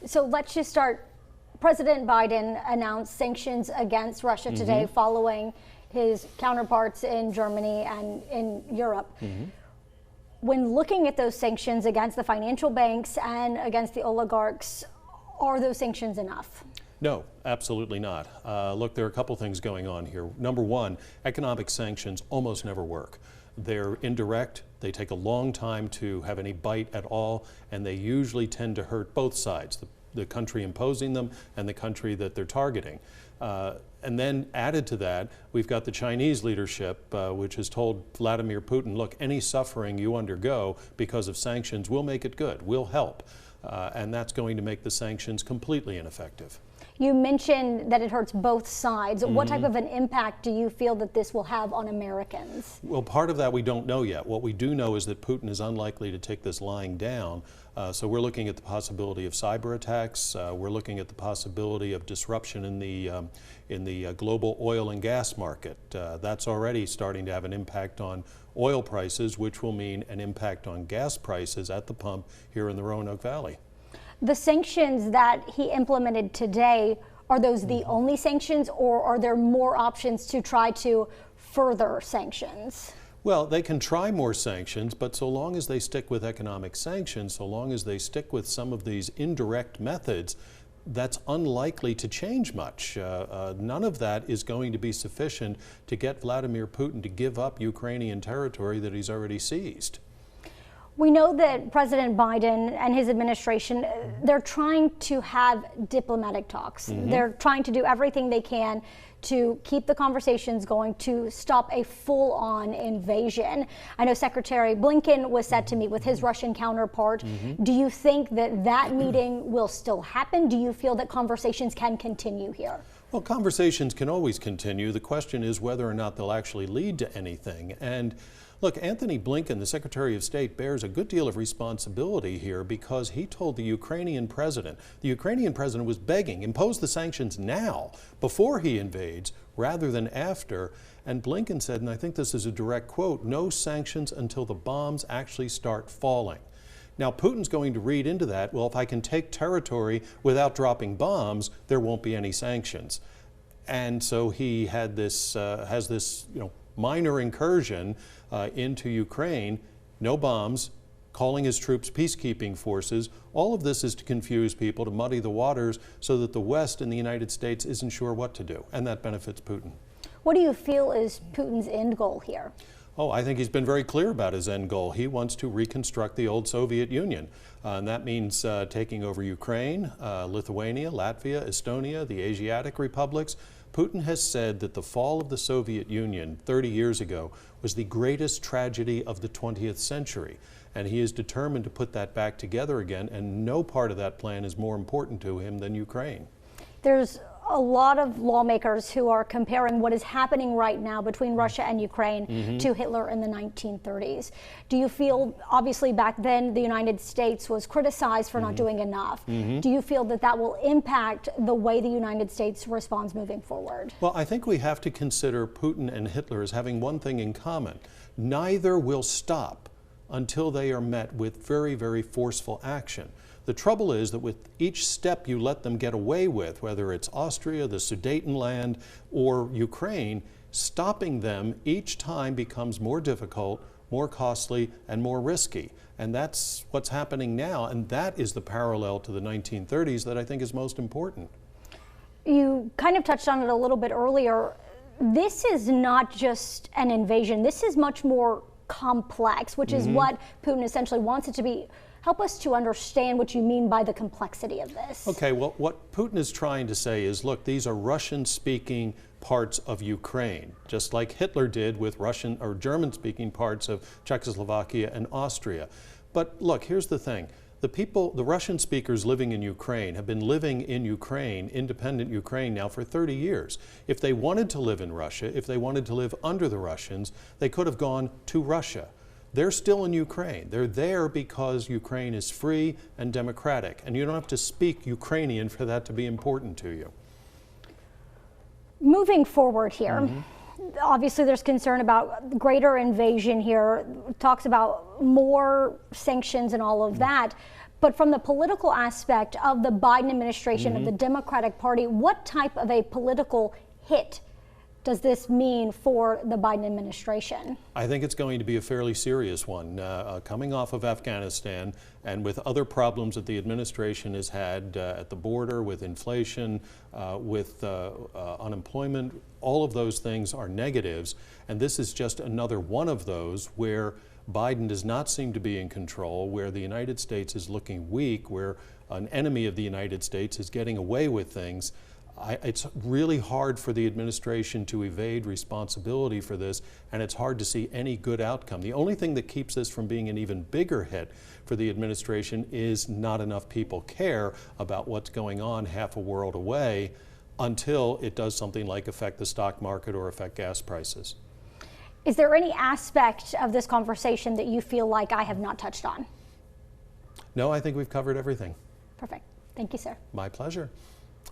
So let's just start. President Biden announced sanctions against Russia today following his counterparts in Germany and in Europe. When looking at those sanctions against the financial banks and against the oligarchs, are those sanctions enough? No, absolutely not. Look, there are a couple things going on here. Number one, economic sanctions almost never work. They're indirect, they take a long time to have any bite at all, and they usually tend to hurt both sides, the country imposing them and the country that they're targeting. And then added to that, we've got the Chinese leadership, which has told Vladimir Putin, look, any suffering you undergo because of sanctions, we'll make it good, we'll help. And that's going to make the sanctions completely ineffective. You mentioned that it hurts both sides. What type of an impact do you feel that this will have on Americans? Well, part of that we don't know yet. What we do know is that Putin is unlikely to take this lying down. So we're looking at the possibility of cyber attacks. We're looking at the possibility of disruption in the global oil and gas market. That's already starting to have an impact on oil prices, which will mean an impact on gas prices at the pump here in the Roanoke Valley. The sanctions that he implemented today, are those the only sanctions, or are there more options to try to further sanctions? Well, they can try more sanctions, but so long as they stick with economic sanctions, so long as they stick with some of these indirect methods, that's unlikely to change much. None of that is going to be sufficient to get Vladimir Putin to give up Ukrainian territory that he's already seized. We know that President Biden and his administration, they're trying to have diplomatic talks. They're trying to do everything they can to keep the conversations going to stop a full-on invasion. I know Secretary Blinken was set to meet with his Russian counterpart. Do you think that that meeting will still happen? Do you feel that conversations can continue here? Well, conversations can always continue. The question is whether or not they'll actually lead to anything. And look, Antony Blinken, the Secretary of State, bears a good deal of responsibility here because he told the Ukrainian president was begging, impose the sanctions now, before he invades, rather than after. And Blinken said, and I think this is a direct quote, no sanctions until the bombs actually start falling. Now, Putin's going to read into that, well, if I can take territory without dropping bombs, there won't be any sanctions. And so he had this, has this, minor incursion into Ukraine, no bombs, calling his troops peacekeeping forces. All of this is to confuse people, to muddy the waters so that the West and the United States isn't sure what to do, and that benefits Putin. What do you feel is Putin's end goal here? Oh, I think he's been very clear about his end goal. He wants to reconstruct the old Soviet Union. And that means taking over Ukraine, Lithuania, Latvia, Estonia, the Asiatic republics. Putin has said that the fall of the Soviet Union 30 years ago was the greatest tragedy of the 20th century. And he is determined to put that back together again, and no part of that plan is more important to him than Ukraine. There's a lot of lawmakers who are comparing what is happening right now between Russia and Ukraine to Hitler in the 1930s. Do you feel, obviously back then the United States was criticized for not doing enough. Do you feel that that will impact the way the United States responds moving forward? Well, I think we have to consider Putin and Hitler as having one thing in common. Neither will stop until they are met with very, very forceful action. The trouble is that with each step you let them get away with, whether it's Austria, the Sudetenland, or Ukraine, stopping them each time becomes more difficult, more costly, and more risky. And that's what's happening now, and that is the parallel to the 1930s that I think is most important. You kind of touched on it a little bit earlier. This is not just an invasion. This is much more complex, which is what Putin essentially wants it to be. Help us to understand what you mean by the complexity of this. Okay, well, what Putin is trying to say is, look, these are Russian-speaking parts of Ukraine, just like Hitler did with Russian or German-speaking parts of Czechoslovakia and Austria. But look, here's the thing. The Russian speakers living in Ukraine have been living in Ukraine, independent Ukraine now for 30 years. If they wanted to live in Russia, if they wanted to live under the Russians, they could have gone to Russia. They're still in Ukraine. They're there because Ukraine is free and democratic, and you don't have to speak Ukrainian for that to be important to you. Moving forward here, obviously there's concern about greater invasion here, talks about more sanctions and all of that, But from the political aspect of the Biden administration, of the Democratic Party, what type of a political hit does this mean for the Biden administration? I think it's going to be a fairly serious one. Coming off of Afghanistan and with other problems that the administration has had at the border, with inflation, with unemployment, all of those things are negatives. And this is just another one of those where Biden does not seem to be in control, where the United States is looking weak, where an enemy of the United States is getting away with things. It's really hard for the administration to evade responsibility for this, and it's hard to see any good outcome. The only thing that keeps this from being an even bigger hit for the administration is not enough people care about what's going on half a world away until it does something like affect the stock market or affect gas prices. Is there any aspect of this conversation that you feel like I have not touched on? No, I think we've covered everything. Perfect. Thank you, sir. My pleasure.